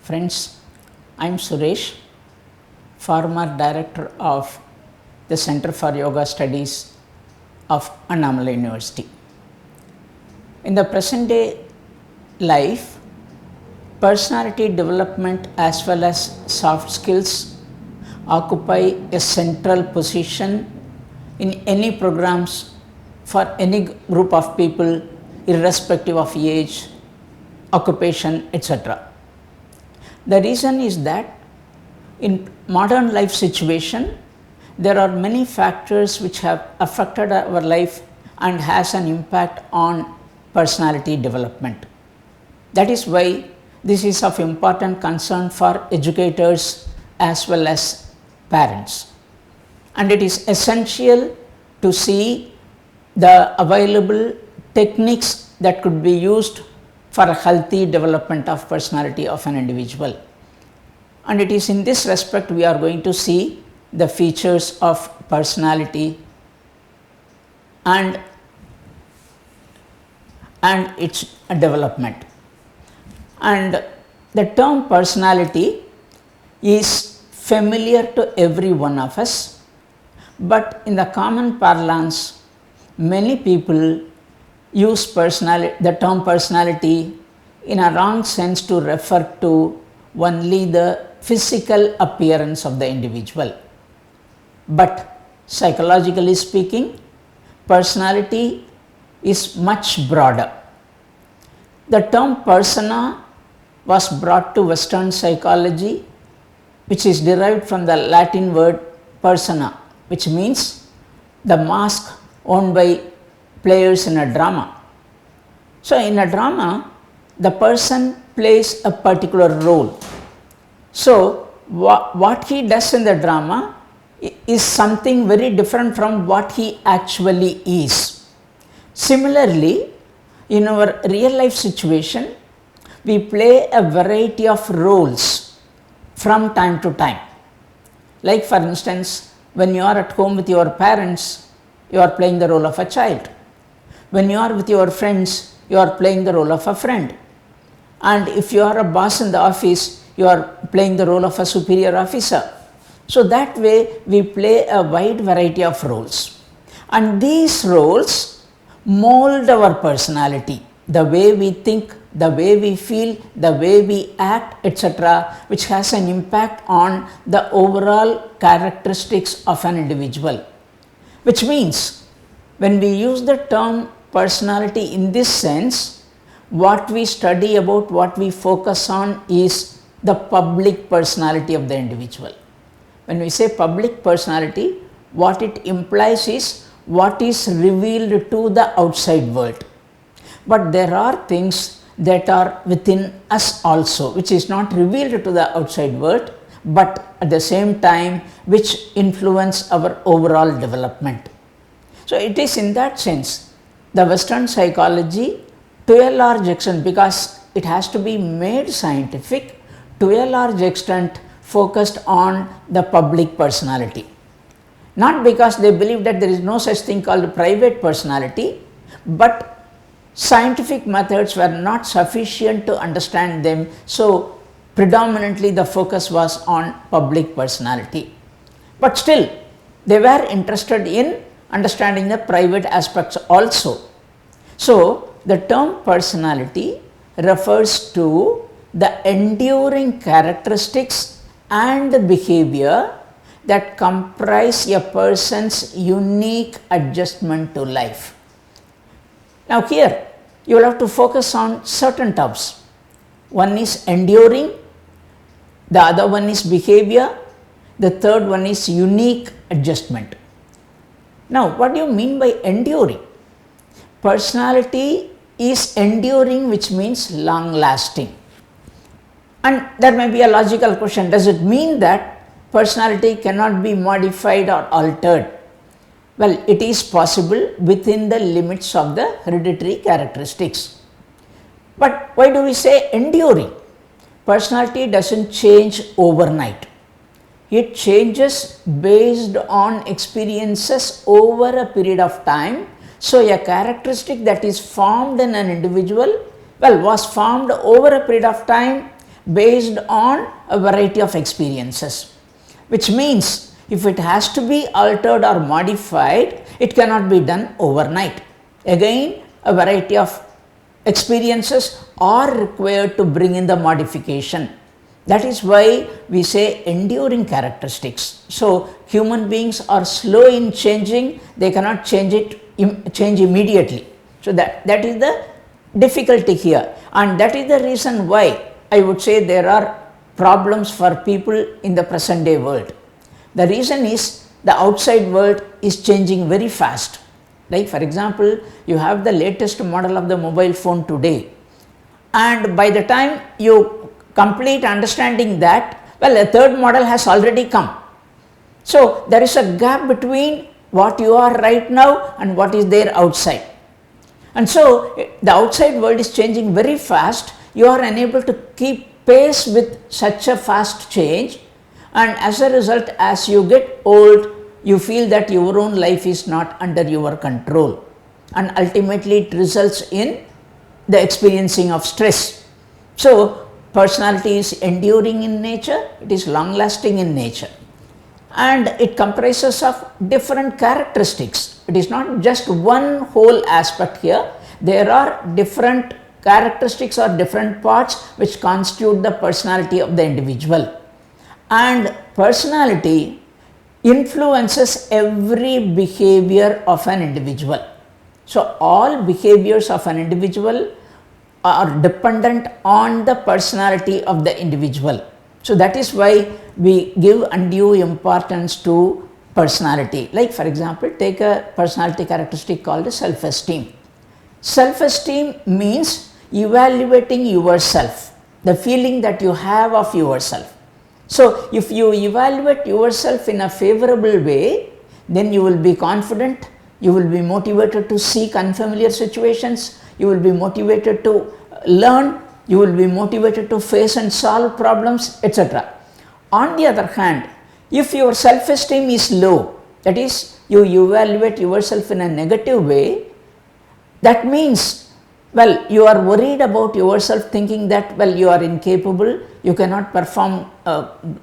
Friends, I am Suresh, former director of the Center for Yoga Studies of ANNAMALAI University. In the present day life, personality development as well as soft skills occupy a central position in any programs for any group of people, irrespective of age, occupation, etc. The reason is that in modern life situation, there are many factors which have affected our life and has an impact on personality development. That is why this is of important concern for educators as well as parents. And it is essential to see the available techniques that could be used for a healthy development of personality of an individual. And it is in this respect we are going to see the features of personality and its development. And the term personality is familiar to every one of us, but in the common parlance, many people use the term personality in a wrong sense to refer to only the physical appearance of the individual. But psychologically speaking, personality is much broader. The term persona was brought to Western psychology, which is derived from the Latin word persona, which means the mask worn by players in a drama. So, in a drama, the person plays a particular role. So, what he does in the drama is something very different from what he actually is. Similarly, in our real life situation, we play a variety of roles from time to time. Like for instance, when you are at home with your parents, you are playing the role of a child. When you are with your friends, you are playing the role of a friend. And if you are a boss in the office, you are playing the role of a superior officer. So that way we play a wide variety of roles. And these roles mold our personality, the way we think, the way we feel, the way we act, etc., which has an impact on the overall characteristics of an individual. Which means when we use the term personality in this sense, what we study about, what we focus on is the public personality of the individual. When we say public personality, what it implies is what is revealed to the outside world. But there are things that are within us also, which is not revealed to the outside world, but at the same time which influence our overall development. So it is in that sense the Western psychology, to a large extent, because it has to be made scientific, to a large extent focused on the public personality. Not because they believe that there is no such thing called private personality, but scientific methods were not sufficient to understand them. So predominantly the focus was on public personality. But still they were interested in understanding the private aspects also. So the term personality refers to the enduring characteristics and behavior that comprise a person's unique adjustment to life. Now here you will have to focus on certain terms. One is enduring, the other one is behavior, the third one is unique adjustment. Now what do you mean by enduring? Personality is enduring, which means long lasting. And there may be a logical question, does it mean that personality cannot be modified or altered? Well, it is possible within the limits of the hereditary characteristics. But why do we say enduring? Personality doesn't change overnight. It changes based on experiences over a period of time. So a characteristic that is formed in an individual, was formed over a period of time, based on a variety of experiences, which means if it has to be altered or modified, it cannot be done overnight. Again, a variety of experiences are required to bring in the modification. That is why we say enduring characteristics. So, human beings are slow in changing, they cannot change immediately. So, that is the difficulty here, and that is the reason why I would say there are problems for people in the present day world. The reason is the outside world is changing very fast. Like for example, you have the latest model of the mobile phone today, and by the time you complete understanding that, well, a third model has already come. So, there is a gap between what you are right now and what is there outside. And so, the outside world is changing very fast, you are unable to keep pace with such a fast change, and as a result, as you get old, you feel that your own life is not under your control, and ultimately it results in the experiencing of stress. So, personality is enduring in nature, it is long lasting in nature, and it comprises of different characteristics. It is not just one whole aspect here, there are different characteristics or different parts which constitute the personality of the individual, and personality influences every behavior of an individual. So, all behaviors of an individual are dependent on the personality of the individual. So, that is why we give undue importance to personality. Like for example, take a personality characteristic called self-esteem. Self-esteem means evaluating yourself, the feeling that you have of yourself. So, if you evaluate yourself in a favorable way, then you will be confident, you will be motivated to seek unfamiliar situations, you will be motivated to learn, you will be motivated to face and solve problems, etc. On the other hand, if your self-esteem is low, that is, you evaluate yourself in a negative way, that means, well, you are worried about yourself, thinking that, well, you are incapable, you cannot perform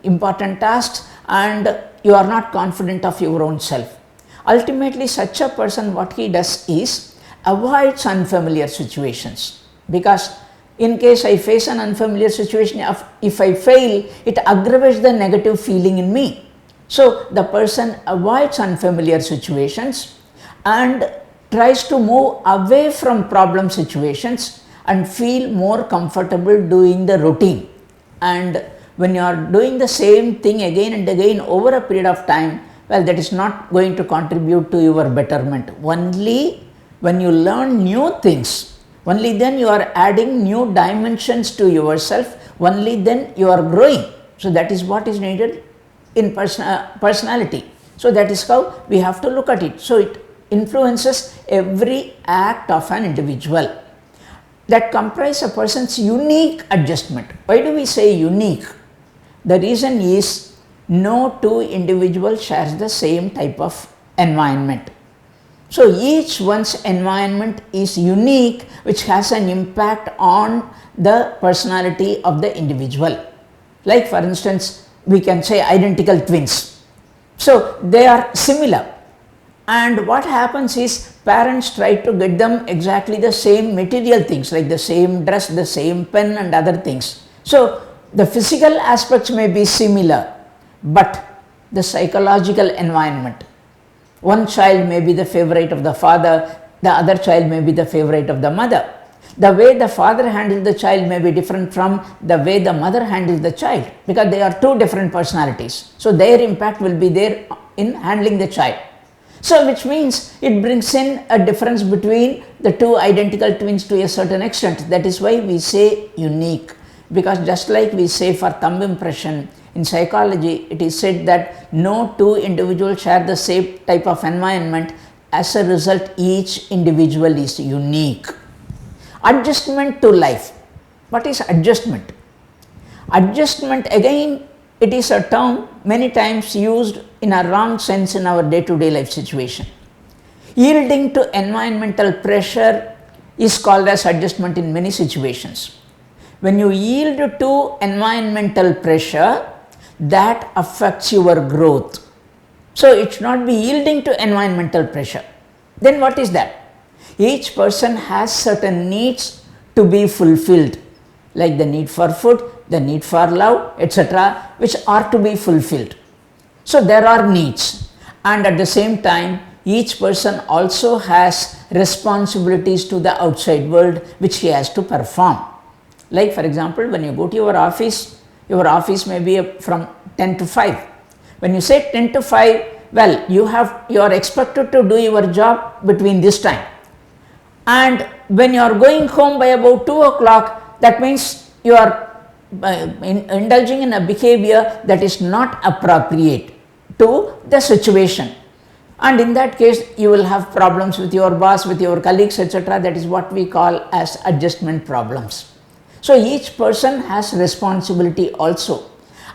important tasks, and you are not confident of your own self. Ultimately, such a person, what he does is avoids unfamiliar situations, because in case I face an unfamiliar situation, if I fail, it aggravates the negative feeling in me. So, the person avoids unfamiliar situations and tries to move away from problem situations and feel more comfortable doing the routine. And when you are doing the same thing again and again over a period of time, well, that is not going to contribute to your betterment. Only when you learn new things, only then you are adding new dimensions to yourself, only then you are growing. So, that is what is needed in personality. So, that is how we have to look at it. So, it influences every act of an individual. That comprise a person's unique adjustment. Why do we say unique? The reason is no two individuals shares the same type of environment. So, each one's environment is unique, which has an impact on the personality of the individual. Like for instance, we can say identical twins. So, they are similar, and what happens is parents try to get them exactly the same material things, like the same dress, the same pen and other things. So, the physical aspects may be similar, but the psychological environment, one child may be the favorite of the father, the other child may be the favorite of the mother. The way the father handles the child may be different from the way the mother handles the child, because they are two different personalities. So, their impact will be there in handling the child. So, which means it brings in a difference between the two identical twins to a certain extent. That is why we say unique, because just like we say for thumb impression, in psychology it is said that no two individuals share the same type of environment. As a result, each individual is unique. Adjustment to life. What is adjustment? Adjustment, again, it is a term many times used in a wrong sense in our day-to-day life situation. Yielding to environmental pressure is called as adjustment in many situations. When you yield to environmental pressure, that affects your growth. So, it should not be yielding to environmental pressure. Then what is that? Each person has certain needs to be fulfilled, like the need for food, the need for love, etc., which are to be fulfilled. So, there are needs, and at the same time each person also has responsibilities to the outside world which he has to perform. Like for example, when you go to your office may be from 10 to 5. When you say 10 to 5, well, you are expected to do your job between this time, and when you are going home by about 2 o'clock, that means you are indulging in a behavior that is not appropriate to the situation, and in that case you will have problems with your boss, with your colleagues, etc. That is what we call as adjustment problems. So, each person has responsibility also,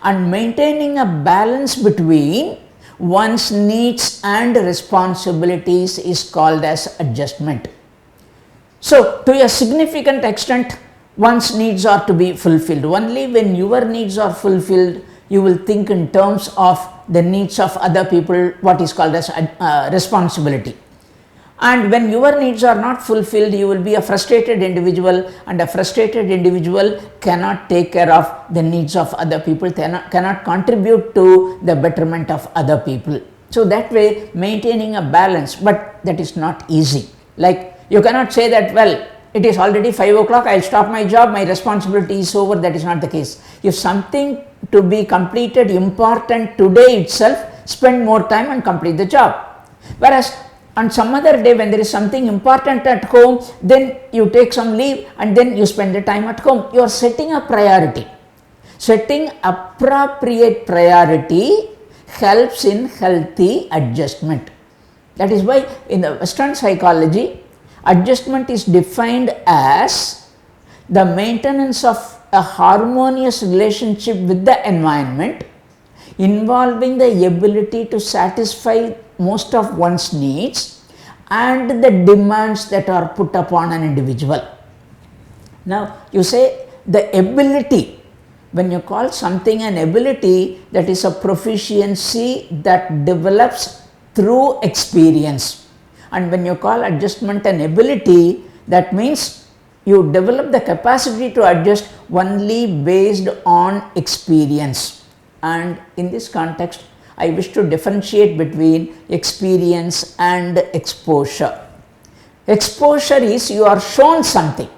and maintaining a balance between one's needs and responsibilities is called as adjustment. So, to a significant extent one's needs are to be fulfilled. Only when your needs are fulfilled you will think in terms of the needs of other people, what is called as responsibility. And when your needs are not fulfilled, you will be a frustrated individual, and a frustrated individual cannot take care of the needs of other people, cannot contribute to the betterment of other people. So, that way maintaining a balance, but that is not easy. Like you cannot say that, well, it is already 5 o'clock, I will stop my job, my responsibility is over. That is not the case. If something to be completed important today itself, spend more time and complete the job. Whereas on some other day when there is something important at home, then you take some leave and then you spend the time at home. You are setting a priority. Setting appropriate priority helps in healthy adjustment. That is why in the Western psychology, adjustment is defined as the maintenance of a harmonious relationship with the environment involving the ability to satisfy most of one's needs and the demands that are put upon an individual. Now, you say the ability. When you call something an ability, that is a proficiency that develops through experience. And when you call adjustment an ability, that means you develop the capacity to adjust only based on experience. And in this context, I wish to differentiate between experience and exposure. Exposure is you are shown something.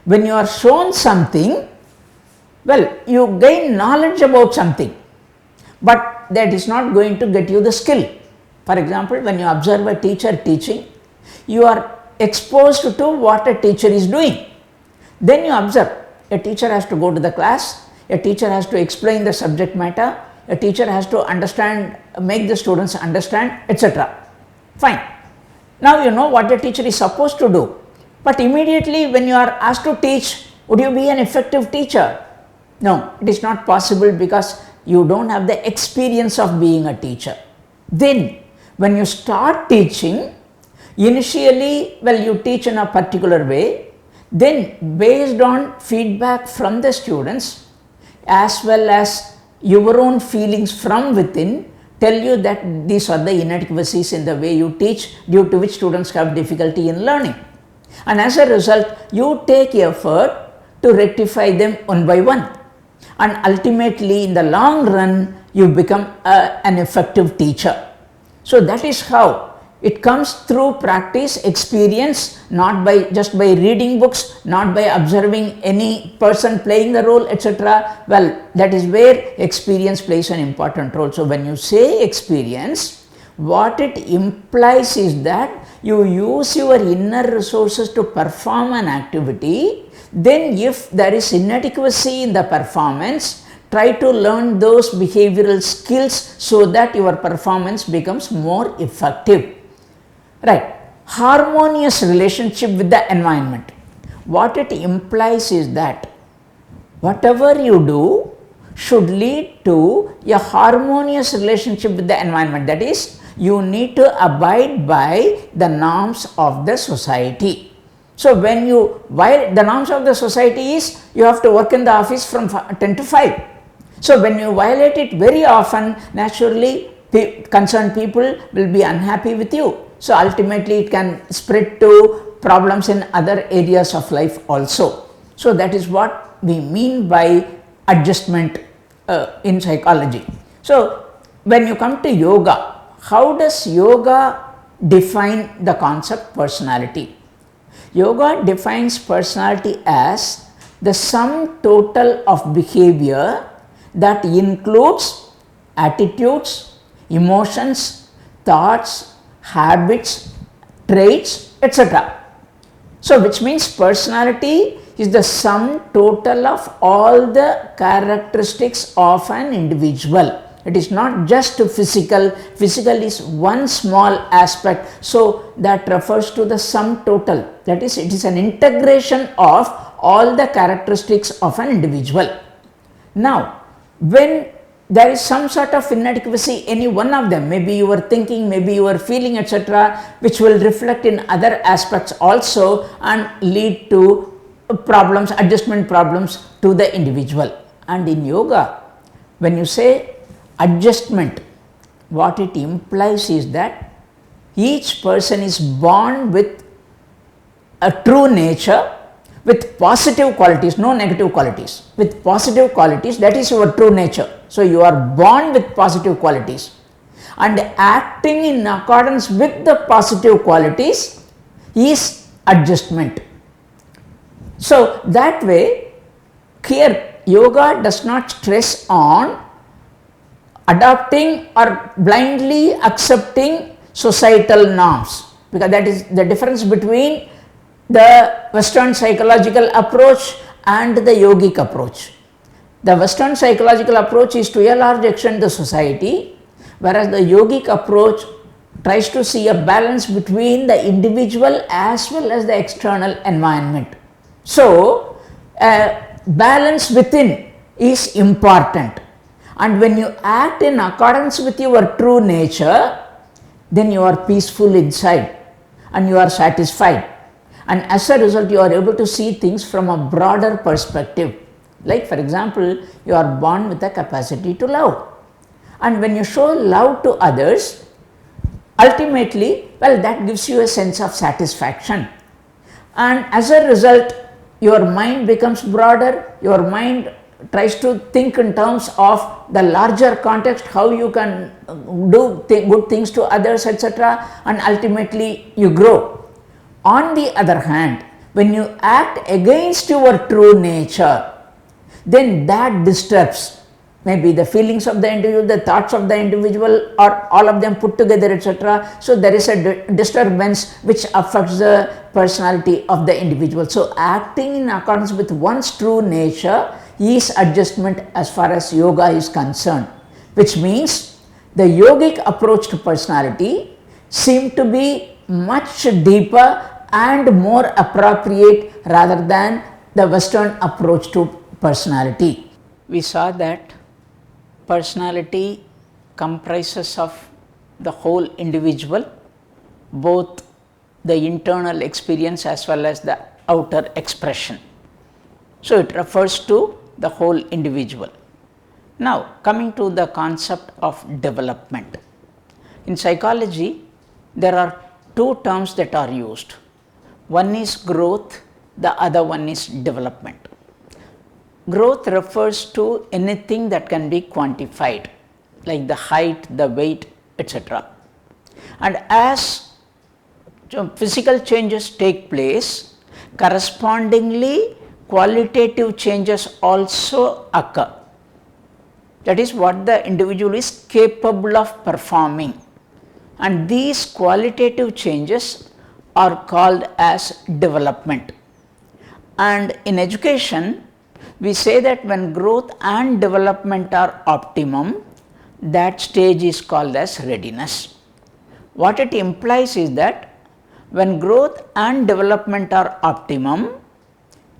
When you are shown something, well, you gain knowledge about something, but that is not going to get you the skill. For example, when you observe a teacher teaching, you are exposed to what a teacher is doing. Then you observe, a teacher has to go to the class, a teacher has to explain the subject matter, a teacher has to understand, make the students understand, etc. Fine. Now you know what the teacher is supposed to do, but immediately when you are asked to teach, would you be an effective teacher? No, it is not possible because you don't have the experience of being a teacher. Then when you start teaching, initially, well, you teach in a particular way, then based on feedback from the students as well as your own feelings from within tell you that these are the inadequacies in the way you teach, due to which students have difficulty in learning. And as a result, you take effort to rectify them one by one, and ultimately in the long run you become an effective teacher. So that is how it comes through practice, experience, not by just by reading books, not by observing any person playing the role, etc. Well, that is where experience plays an important role. So when you say experience, what it implies is that you use your inner resources to perform an activity. Then if there is inadequacy in the performance, try to learn those behavioral skills so that your performance becomes more effective. Right. Harmonious relationship with the environment. What it implies is that whatever you do should lead to a harmonious relationship with the environment. That is, you need to abide by the norms of the society. So when you violate the norms of the society is you have to work in the office from 10 to 5. So when you violate it very often, naturally concerned people will be unhappy with you. So ultimately it can spread to problems in other areas of life also. So that is what we mean by adjustment in psychology. So when you come to yoga, how does yoga define the concept personality? Yoga defines personality as the sum total of behavior that includes attitudes, emotions, thoughts, habits, traits, etc. So which means personality is the sum total of all the characteristics of an individual. It is not just physical. Physical is one small aspect. So that refers to the sum total. That is, it is an integration of all the characteristics of an individual. Now, when there is some sort of inadequacy, any one of them, maybe you are thinking, maybe you are feeling, etc., which will reflect in other aspects also and lead to problems, adjustment problems to the individual. And in yoga, when you say adjustment, what it implies is that each person is born with a true nature with positive qualities, no negative qualities, with positive qualities, that is your true nature. So you are born with positive qualities and acting in accordance with the positive qualities is adjustment. So that way, here yoga does not stress on adopting or blindly accepting societal norms, because that is the difference between the Western psychological approach and the yogic approach. The Western psychological approach is to a large extent the society, whereas the yogic approach tries to see a balance between the individual as well as the external environment. So, balance within is important, and when you act in accordance with your true nature, then you are peaceful inside and you are satisfied, and as a result you are able to see things from a broader perspective. Like for example, you are born with the capacity to love, and when you show love to others, ultimately, well, that gives you a sense of satisfaction, and as a result your mind becomes broader, your mind tries to think in terms of the larger context, how you can do good things to others, etc., and ultimately you grow. On the other hand, when you act against your true nature, then that disturbs maybe the feelings of the individual, the thoughts of the individual, or all of them put together, etc. So there is a disturbance which affects the personality of the individual. So acting in accordance with one's true nature is adjustment as far as yoga is concerned, which means the yogic approach to personality seems to be much deeper and more appropriate rather than the Western approach to personality. We saw that personality comprises of the whole individual, both the internal experience as well as the outer expression. So it refers to the whole individual. Now coming to the concept of development. In psychology, there are two terms that are used. One is growth, the other one is development. Growth refers to anything that can be quantified, like the height, the weight, etc. And as physical changes take place, correspondingly qualitative changes also occur. That is what the individual is capable of performing, and these qualitative changes are called as development. And in education, we say that when growth and development are optimum, that stage is called as readiness. What it implies is that when growth and development are optimum,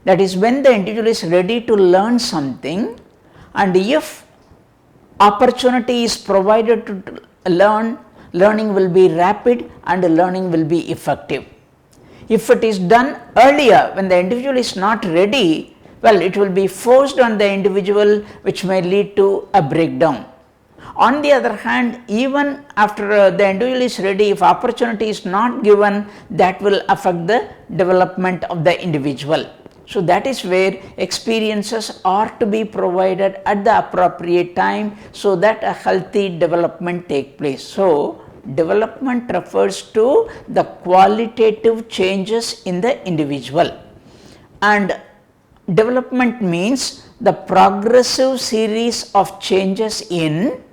that is when the individual is ready to learn something, and if opportunity is provided to learn, learning will be rapid and learning will be effective. If it is done earlier when the individual is not ready, well, it will be forced on the individual, which may lead to a breakdown. On the other hand, even after the individual is ready, if opportunity is not given, that will affect the development of the individual. So that is where experiences are to be provided at the appropriate time, so that a healthy development take place. So development refers to the qualitative changes in the individual, and development means the progressive series of changes in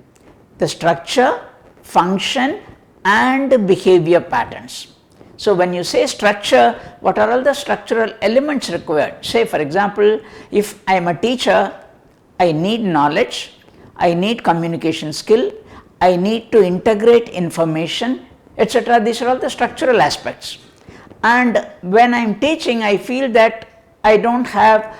the structure, function and behavior patterns. So when you say structure, what are all the structural elements required? Say for example, if I am a teacher, I need knowledge, I need communication skill, I need to integrate information, etc. These are all the structural aspects. And when I am teaching, I feel that I don't have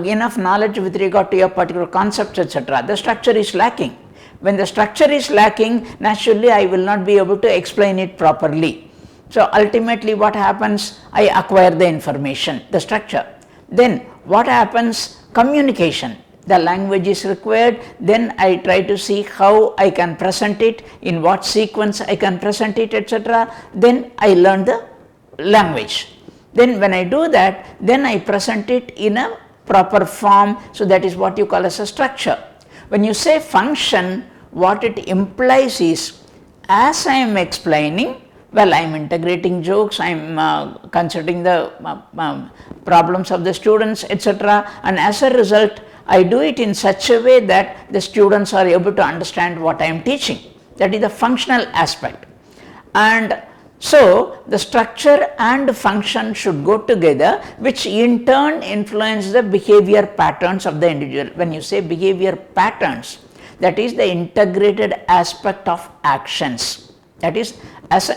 enough knowledge with regard to a particular concepts, etc. The structure is lacking. When the structure is lacking, naturally I will not be able to explain it properly. So ultimately what happens? I acquire the information, the structure. Then what happens? Communication. The language is required, then I try to see how I can present it, in what sequence I can present it, etc. Then I learn the language. Then when I do that, then I present it in a proper form. So that is what you call as a structure. When you say function, what it implies is, as I am explaining, well, I am integrating jokes, I am considering the problems of the students, etc. And as a result, I do it in such a way that the students are able to understand what I am teaching. That is the functional aspect. And so the structure and function should go together, which in turn influence the behavior patterns of the individual. When you say behavior patterns, that is the integrated aspect of actions. That is,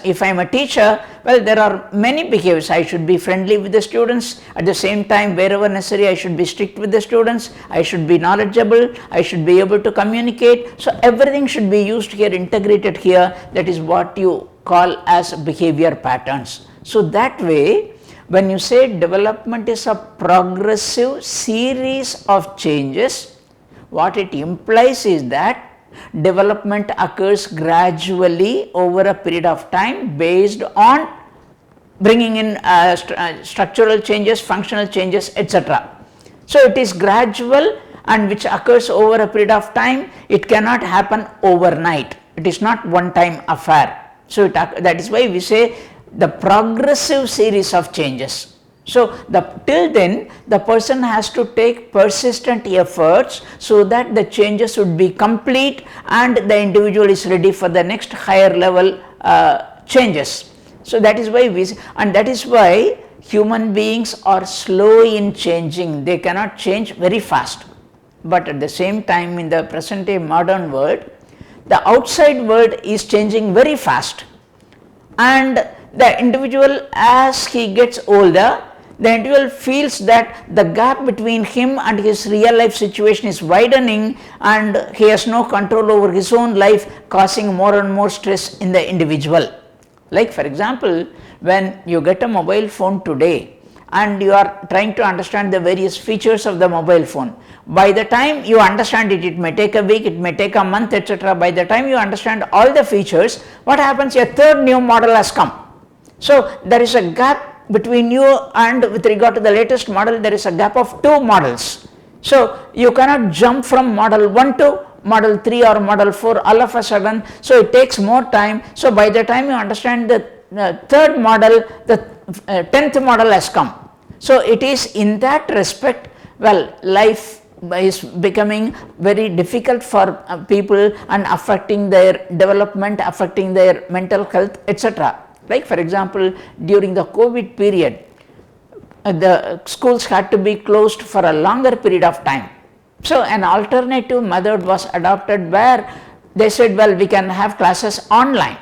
if I am a teacher, well, there are many behaviors. I should be friendly with the students. At the same time, wherever necessary, I should be strict with the students. I should be knowledgeable. I should be able to communicate. So everything should be used here, integrated here. That is what you call as behavior patterns. So that way, when you say development is a progressive series of changes, what it implies is that development occurs gradually over a period of time based on bringing in structural changes, functional changes, etc. So it is gradual and which occurs over a period of time. It cannot happen overnight. It is not one time affair. So that is why we say the progressive series of changes. So till then the person has to take persistent efforts so that the changes would be complete and the individual is ready for the next higher level changes. So that is why that is why human beings are slow in changing. They cannot change very fast. But at the same time, in the present day modern world, the outside world is changing very fast, and the individual, as he gets older, the individual feels that the gap between him and his real life situation is widening and he has no control over his own life, causing more and more stress in the individual. Like for example, when you get a mobile phone today and you are trying to understand the various features of the mobile phone, by the time you understand it, it may take a week, it may take a month, etc. By the time you understand all the features, what happens? A third new model has come. So there is a gap between you and with regard to the latest model, there is a gap of 2 models. So you cannot jump from model 1 to model 3 or model 4 all of a sudden. So it takes more time. So by the time you understand the third model, the 10th model has come. So it is in that respect, well, life is becoming very difficult for people and affecting their development, affecting their mental health, etc. Like for example, during the COVID period, the schools had to be closed for a longer period of time. So an alternative method was adopted where they said, well, we can have classes online.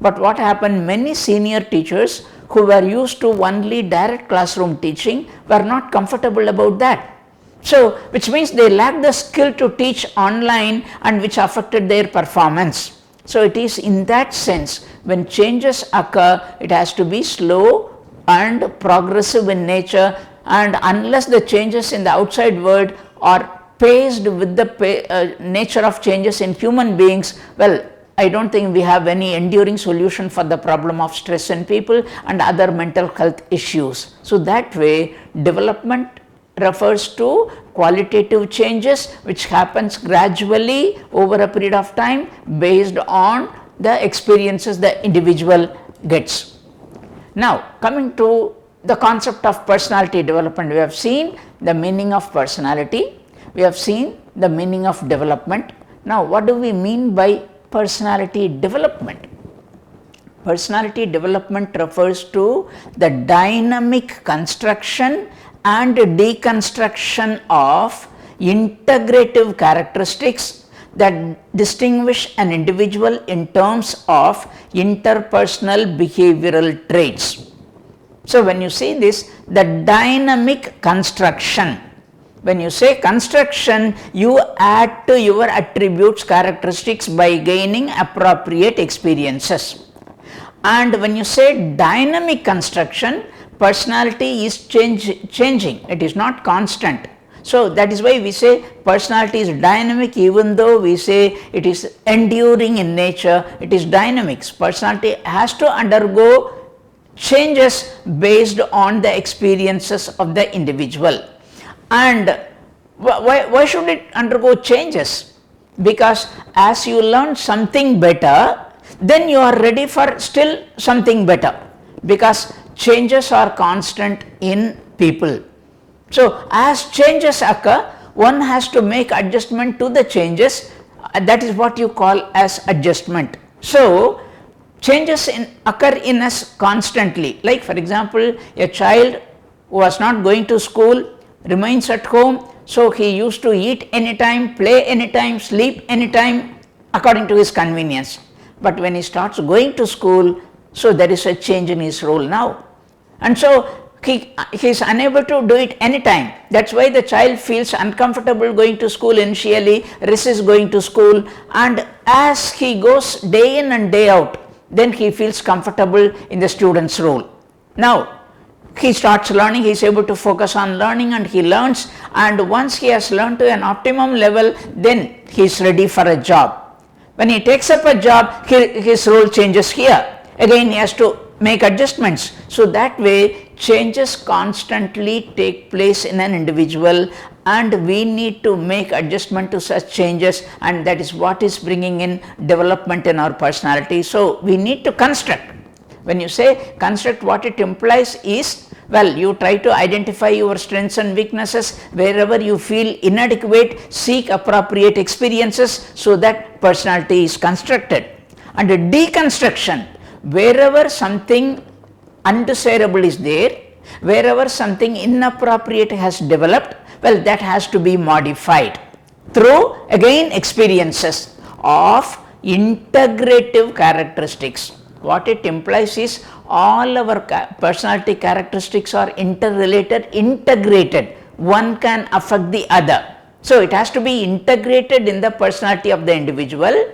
But what happened? Many senior teachers who were used to only direct classroom teaching were not comfortable about that. So which means they lacked the skill to teach online, and which affected their performance. So, it is in that sense when changes occur, it has to be slow and progressive in nature, and unless the changes in the outside world are paced with the nature of changes in human beings, well, I do not think we have any enduring solution for the problem of stress in people and other mental health issues. So, that way development refers to qualitative changes which happens gradually over a period of time based on the experiences the individual gets. Now, coming to the concept of personality development, we have seen the meaning of personality, we have seen the meaning of development. Now, what do we mean by personality development? Personality development refers to the dynamic construction and deconstruction of integrative characteristics that distinguish an individual in terms of interpersonal behavioral traits. So, when you see this, the dynamic construction, when you say construction, you add to your attributes characteristics by gaining appropriate experiences. And when you say dynamic construction, personality is changing, it is not constant. So, that is why we say personality is dynamic, even though we say it is enduring in nature, it is dynamics. Personality has to undergo changes based on the experiences of the individual. And why should it undergo changes? Because as you learn something better, then you are ready for still something better, because changes are constant in people. So, as changes occur, one has to make adjustment to the changes, that is what you call as adjustment. So, changes occur in us constantly, like for example, a child who was not going to school remains at home, so he used to eat anytime, play anytime, sleep anytime according to his convenience. But when he starts going to school, so there is a change in his role now, and so he is unable to do it anytime. That is why the child feels uncomfortable going to school initially, resists going to school, and as he goes day in and day out, then he feels comfortable in the student's role. Now, he starts learning, he is able to focus on learning and he learns, and once he has learned to an optimum level, then he is ready for a job. When he takes up a job, his role changes here. Again, he has to make adjustments. So, that way changes constantly take place in an individual, and we need to make adjustment to such changes, and that is what is bringing in development in our personality. So, we need to construct. When you say construct, what it implies is, well, you try to identify your strengths and weaknesses. Wherever you feel inadequate, seek appropriate experiences so that personality is constructed. And a deconstruction, wherever something undesirable is there, wherever something inappropriate has developed, well, that has to be modified through again experiences of integrative characteristics. What it implies is all our personality characteristics are interrelated, integrated. One can affect the other. So, it has to be integrated in the personality of the individual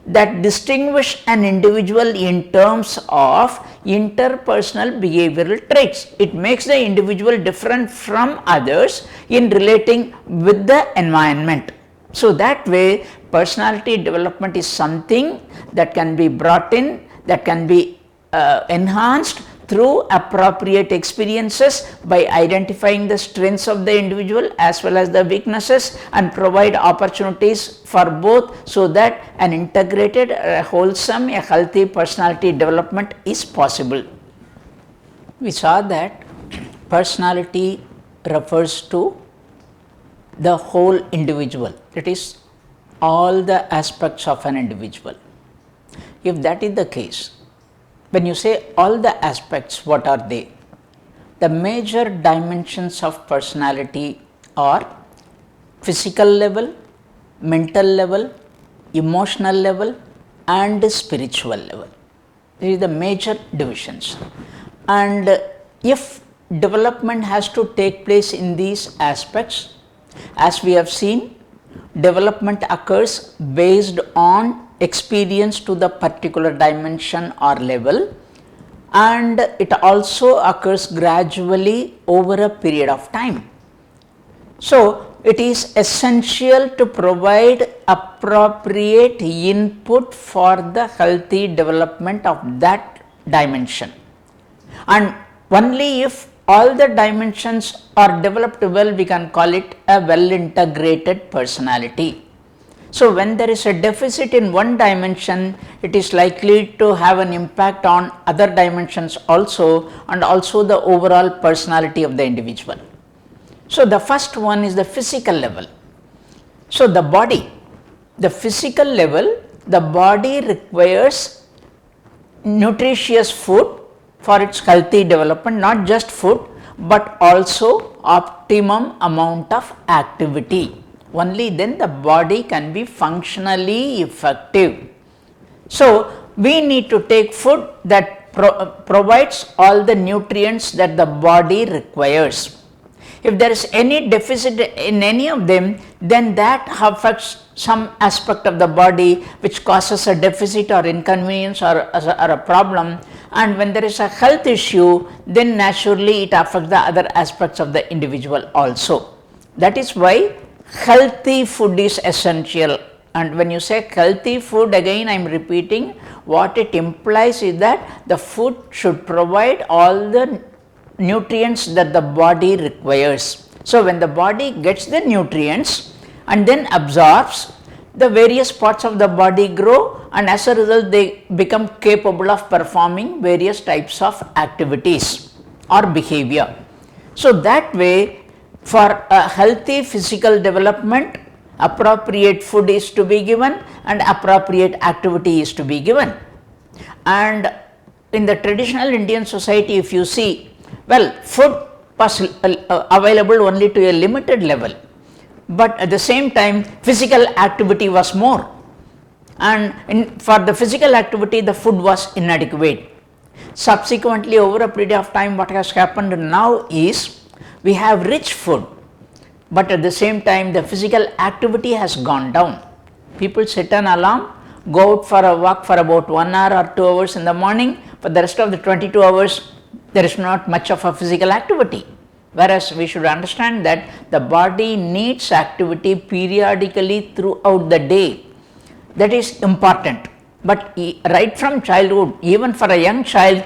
that distinguish an individual in terms of interpersonal behavioral traits. It makes the individual different from others in relating with the environment. So, that way personality development is something that can be brought in, that can be enhanced through appropriate experiences by identifying the strengths of the individual as well as the weaknesses, and provide opportunities for both, so that an integrated, wholesome, a healthy personality development is possible. We saw that personality refers to the whole individual, that is all the aspects of an individual. If that is the case, when you say all the aspects, what are they? The major dimensions of personality are physical level, mental level, emotional level, and spiritual level. These are the major divisions. And if development has to take place in these aspects, as we have seen, development occurs based on experience to the particular dimension or level, and it also occurs gradually over a period of time. So, it is essential to provide appropriate input for the healthy development of that dimension, and only if all the dimensions are developed well, we can call it a well integrated personality. So, when there is a deficit in one dimension, it is likely to have an impact on other dimensions also, and also the overall personality of the individual. So, the first one is the physical level. So, the body, the physical level, the body requires nutritious food for its healthy development, not just food, but also optimum amount of activity. Only then the body can be functionally effective. So, we need to take food that provides all the nutrients that the body requires. If there is any deficit in any of them, then that affects some aspect of the body which causes a deficit or inconvenience or a problem, and when there is a health issue, then naturally it affects the other aspects of the individual also. That is why healthy food is essential. And when you say healthy food, again I am repeating, what it implies is that the food should provide all the nutrients that the body requires. So, when the body gets the nutrients and then absorbs, the various parts of the body grow, and as a result they become capable of performing various types of activities or behavior. So, that way for a healthy physical development, appropriate food is to be given and appropriate activity is to be given. And in the traditional Indian society, if you see, well, food was available only to a limited level, but at the same time physical activity was more, and for the physical activity the food was inadequate. Subsequently, over a period of time, what has happened now is we have rich food, but at the same time the physical activity has gone down. People set an alarm, go out for a walk for about 1 hour or 2 hours in the morning, for the rest of the 22 hours there is not much of a physical activity, whereas we should understand that the body needs activity periodically throughout the day. That is important. But right from childhood, even for a young child,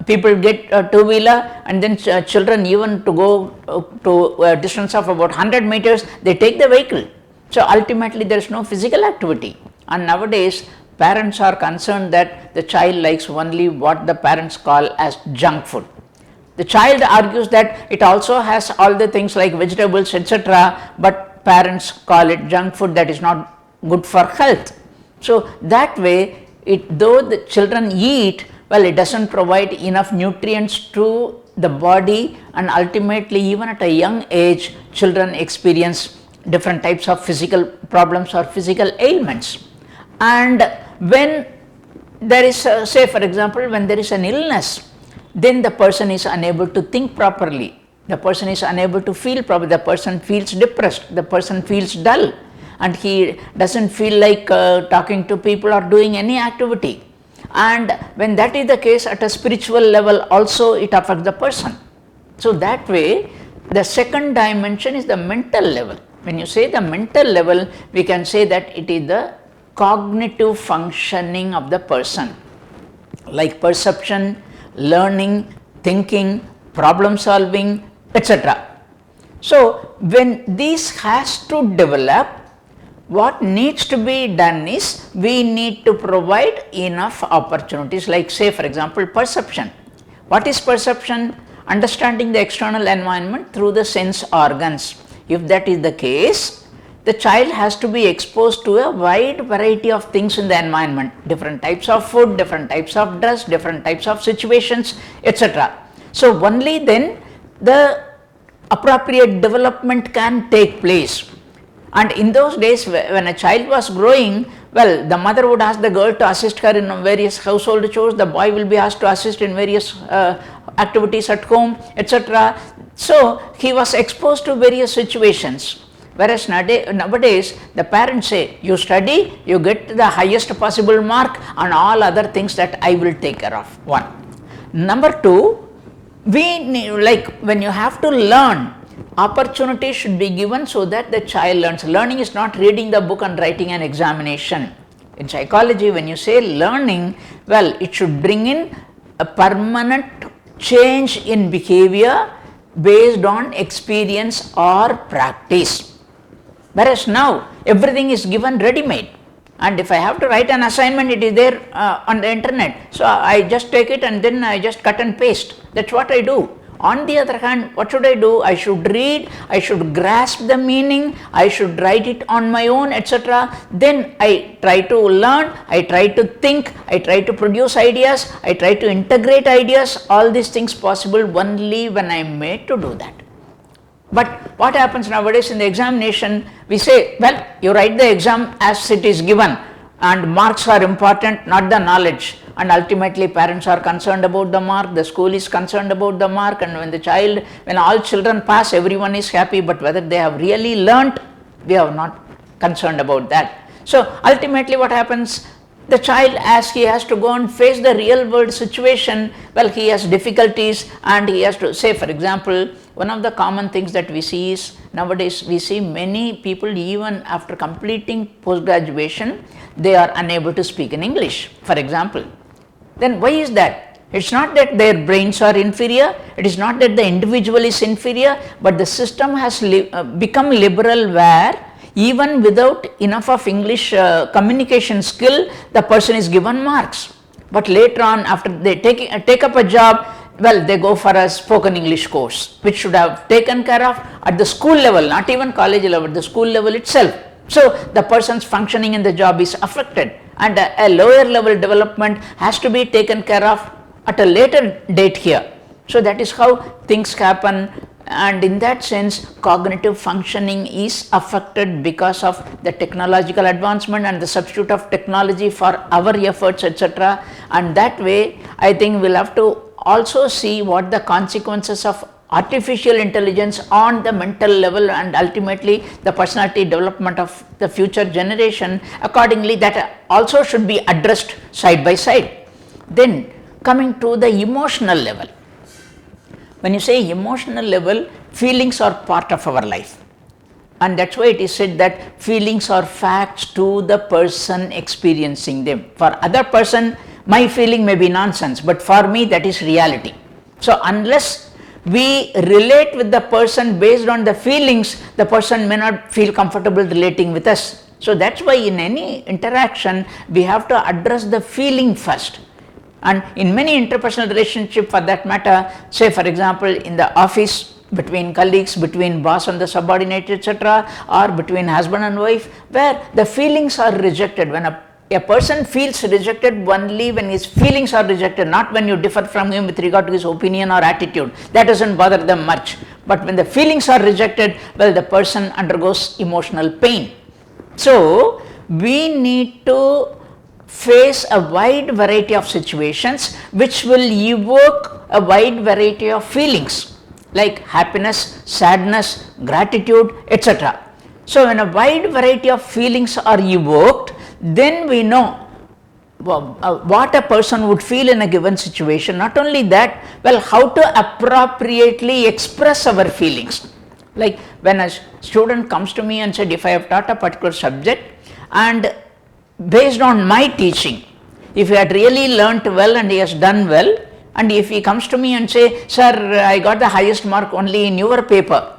people get a two-wheeler, and then children, even to go to a distance of about 100 meters, they take the vehicle. So, ultimately there is no physical activity, and nowadays parents are concerned that the child likes only what the parents call as junk food. The child argues that it also has all the things like vegetables, etc., but parents call it junk food, that is not good for health. So, that way though the children eat, well, it does not provide enough nutrients to the body, and ultimately even at a young age children experience different types of physical problems or physical ailments. And when there is say for example, when there is an illness, then the person is unable to think properly, the person is unable to feel properly, the person feels depressed, the person feels dull, and he does not feel like talking to people or doing any activity. And when that is the case, at a spiritual level also it affects the person. So, that way the second dimension is the mental level. When you say the mental level, we can say that it is the cognitive functioning of the person, like perception, learning, thinking, problem solving, etc. So, when this has to develop, what needs to be done is we need to provide enough opportunities, like say for example perception. What is perception? Understanding the external environment through the sense organs. If that is the case, the child has to be exposed to a wide variety of things in the environment, different types of food, different types of dress, different types of situations, etc. So, only then the appropriate development can take place. And in those days when a child was growing, well, the mother would ask the girl to assist her in various household chores, the boy will be asked to assist in various activities at home, etc. So, he was exposed to various situations. Whereas nowadays the parents say, you study, you get the highest possible mark, and all other things that I will take care of. One. Number two, we need, like when you have to learn, opportunity should be given so that the child learns. Learning is not reading the book and writing an examination. In psychology, when you say learning, well, it should bring in a permanent change in behavior based on experience or practice. Whereas now everything is given ready-made, and if I have to write an assignment, it is there on the internet. So I just take it and then I just cut and paste. That's what I do. On the other hand, what should I do? I should read, I should grasp the meaning, I should write it on my own, etc. Then I try to learn, I try to think, I try to produce ideas, I try to integrate ideas. All these things possible only when I am made to do that. But what happens nowadays in the examination, we say, well, you write the exam as it is given, and marks are important, not the knowledge. And ultimately parents are concerned about the mark, the school is concerned about the mark, and when all children pass, everyone is happy, but whether they have really learnt, we are not concerned about that. So ultimately what happens, the child, as he has to go and face the real world situation, well, he has difficulties, and he has to say, for example, one of the common things that we see is, nowadays we see many people, even after completing post graduation, they are unable to speak in English, for example. Then why is that? It's not that their brains are inferior, it is not that the individual is inferior, but the system has become liberal where even without enough of English communication skill, the person is given marks. But later on, after they take up a job, well, they go for a spoken English course, which should have taken care of at the school level, not even college level, the school level itself. So the person's functioning in the job is affected, and a lower level development has to be taken care of at a later date here. So that is how things happen, and in that sense cognitive functioning is affected because of the technological advancement and the substitute of technology for our efforts, etc. And that way I think we'll have to also see what the consequences of artificial intelligence on the mental level and ultimately the personality development of the future generation. Accordingly, that also should be addressed side by side. Then coming to the emotional level. When you say emotional level, feelings are part of our life, and that's why it is said that feelings are facts to the person experiencing them. For other person, my feeling may be nonsense, but for me that is reality. So unless we relate with the person based on the feelings, the person may not feel comfortable relating with us. So that's why in any interaction we have to address the feeling first. And in many interpersonal relationships, for that matter, say for example in the office, between colleagues, between boss and the subordinate, etc., or between husband and wife, where the feelings are rejected. When a person feels rejected only when his feelings are rejected, not when you differ from him with regard to his opinion or attitude. That doesn't bother them much. But when the feelings are rejected, well, the person undergoes emotional pain. So we need to face a wide variety of situations which will evoke a wide variety of feelings like happiness, sadness, gratitude, etc. So when a wide variety of feelings are evoked, then we know what a person would feel in a given situation. Not only that, well, how to appropriately express our feelings. Like when a student comes to me and said, if I have taught a particular subject and based on my teaching, if he had really learnt well and he has done well, and if he comes to me and say, sir, I got the highest mark only in your paper,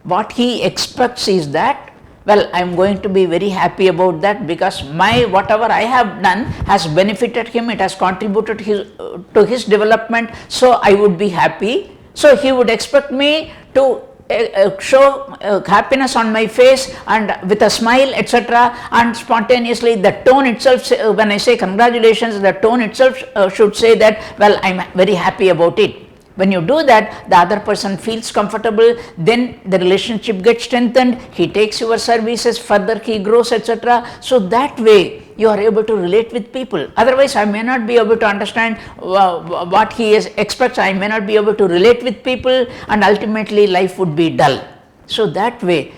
what he expects is that, well, I am going to be very happy about that because whatever I have done has benefited him, it has contributed to his development, so I would be happy. So he would expect me to show happiness on my face and with a smile, etc., and spontaneously the tone itself, when I say congratulations, the tone itself should say that, well, I am very happy about it. When you do that, the other person feels comfortable, then the relationship gets strengthened, he takes your services, further he grows, etc. So that way you are able to relate with people. Otherwise, I may not be able to understand what he expects, I may not be able to relate with people, and ultimately life would be dull. So that way,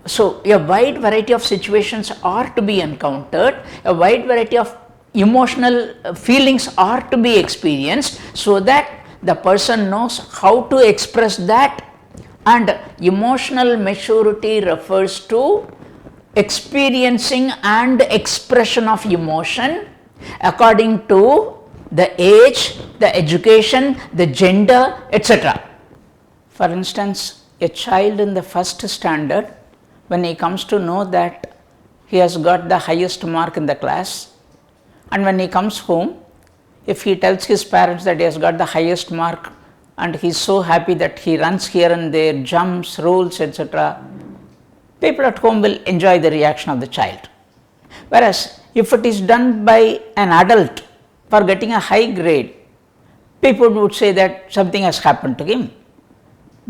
So, a wide variety of situations are to be encountered, a wide variety of emotional feelings are to be experienced, so that the person knows how to express that. And emotional maturity refers to experiencing and expression of emotion according to the age, the education, the gender, etc. For instance, a child in the first standard, when he comes to know that he has got the highest mark in the class, and when he comes home, if he tells his parents that he has got the highest mark and he is so happy that he runs here and there, jumps, rolls, etc., people at home will enjoy the reaction of the child. Whereas, if it is done by an adult for getting a high grade, people would say that something has happened to him.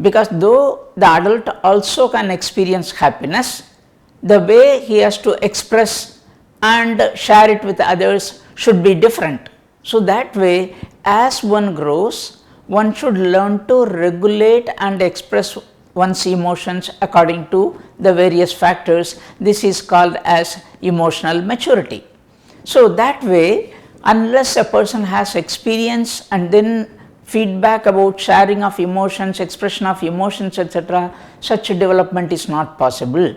Because though the adult also can experience happiness, the way he has to express and share it with others should be different. So, that way as one grows, one should learn to regulate and express one's emotions according to the various factors. This is called as emotional maturity. So, that way, unless a person has experience and then feedback about sharing of emotions, expression of emotions, etc., such a development is not possible.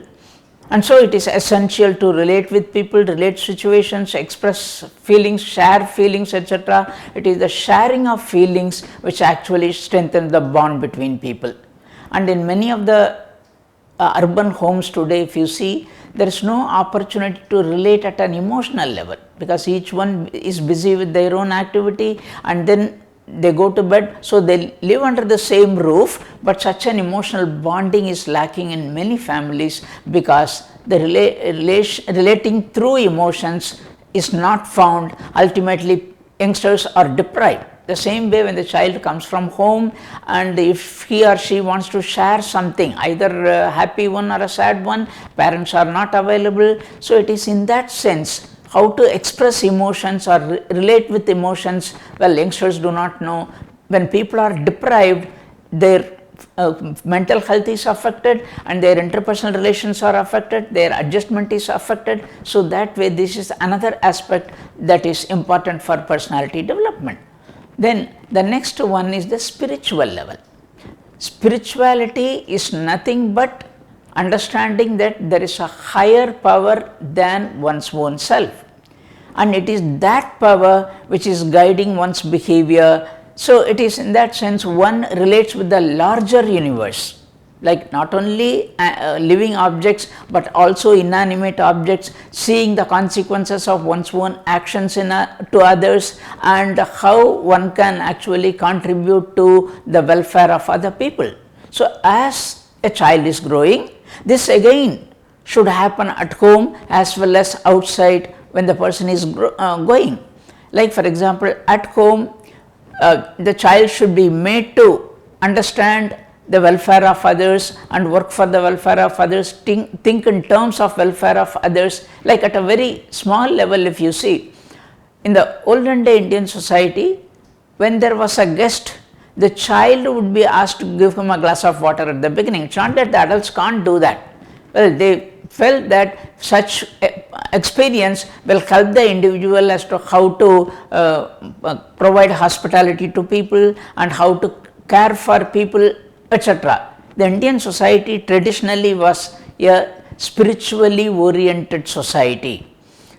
And so, it is essential to relate with people, relate situations, express feelings, share feelings, etc. It is the sharing of feelings which actually strengthens the bond between people. And in many of the urban homes today, if you see, there is no opportunity to relate at an emotional level, because each one is busy with their own activity and then they go to bed. So, they live under the same roof, but such an emotional bonding is lacking in many families, because the relating through emotions is not found. Ultimately, youngsters are deprived. The same way, when the child comes from home and if he or she wants to share something, either a happy one or a sad one, parents are not available. So, it is in that sense how to express emotions or relate with emotions. Well, youngsters do not know. When people are deprived, their mental health is affected and their interpersonal relations are affected, their adjustment is affected. So, that way this is another aspect that is important for personality development. Then the next one is the spiritual level. Spirituality is nothing but understanding that there is a higher power than one's own self, and it is that power which is guiding one's behavior. So, it is in that sense one relates with the larger universe, like not only living objects but also inanimate objects, seeing the consequences of one's own actions to others and how one can actually contribute to the welfare of other people. So, as a child is growing, this again should happen at home as well as outside when the person is going. Like for example, at home the child should be made to understand the welfare of others and work for the welfare of others, think in terms of welfare of others. Like at a very small level, if you see, in the olden day Indian society, when there was a guest, the child would be asked to give him a glass of water at the beginning. It's not that the adults can't do that. Well, they felt that such experience will help the individual as to how to provide hospitality to people and how to care for people, etc. The Indian society traditionally was a spiritually oriented society.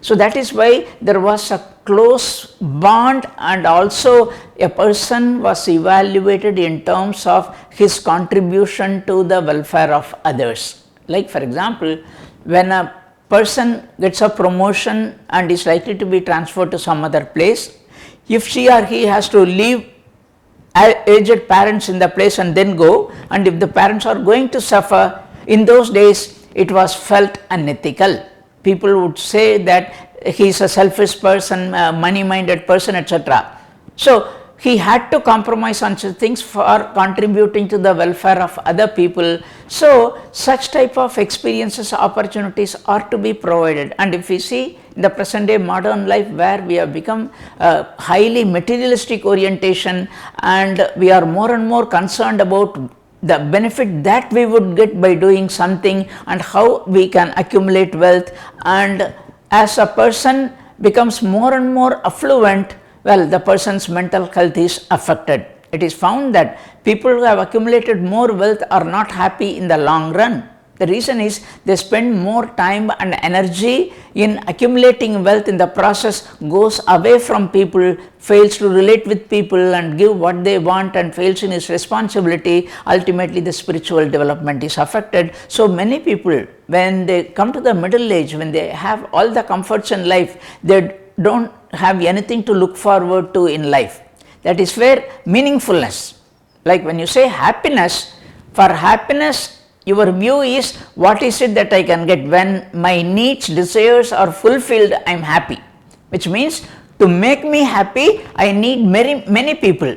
So, that is why there was a close bond, and also a person was evaluated in terms of his contribution to the welfare of others. Like for example, when a person gets a promotion and is likely to be transferred to some other place, if she or he has to leave aged parents in the place and then go, and if the parents are going to suffer, in those days it was felt unethical. People would say that he is a selfish person, money minded person, etc. So, he had to compromise on such things for contributing to the welfare of other people. So, such type of experiences, opportunities are to be provided. And if we see in the present day modern life, where we have become highly materialistic orientation and we are more and more concerned about the benefit that we would get by doing something and how we can accumulate wealth, and as a person becomes more and more affluent, well, the person's mental health is affected. It is found that people who have accumulated more wealth are not happy in the long run. The reason is they spend more time and energy in accumulating wealth, in the process goes away from people, fails to relate with people and give what they want, and fails in his responsibility. Ultimately the spiritual development is affected. So many people, when they come to the middle age, when they have all the comforts in life, they don't have anything to look forward to in life. That is where meaningfulness, like when you say happiness, for happiness your view is, what is it that I can get? When my needs, desires are fulfilled, I am happy. Which means to make me happy, I need many people.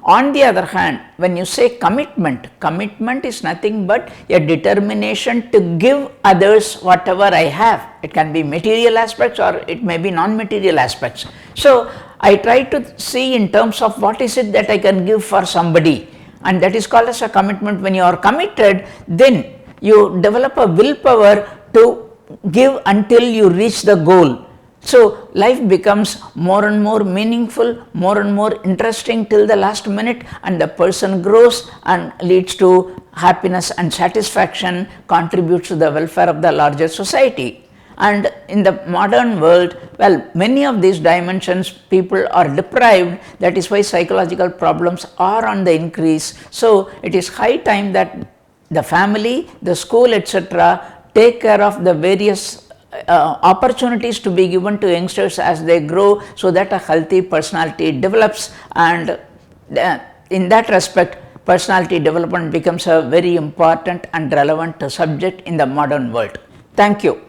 On the other hand, when you say commitment, commitment is nothing but a determination to give others whatever I have. It can be material aspects or it may be non-material aspects. So I try to see in terms of what is it that I can give for somebody, and that is called as a commitment. When you are committed, then you develop a willpower to give until you reach the goal. So life becomes more and more meaningful, more and more interesting till the last minute, and the person grows and leads to happiness and satisfaction, contributes to the welfare of the larger society. And in the modern world, well, many of these dimensions people are deprived. That is why psychological problems are on the increase. So it is high time that the family, the school, etc. take care of the various opportunities to be given to youngsters as they grow, so that a healthy personality develops, and in that respect personality development becomes a very important and relevant subject in the modern world. Thank you.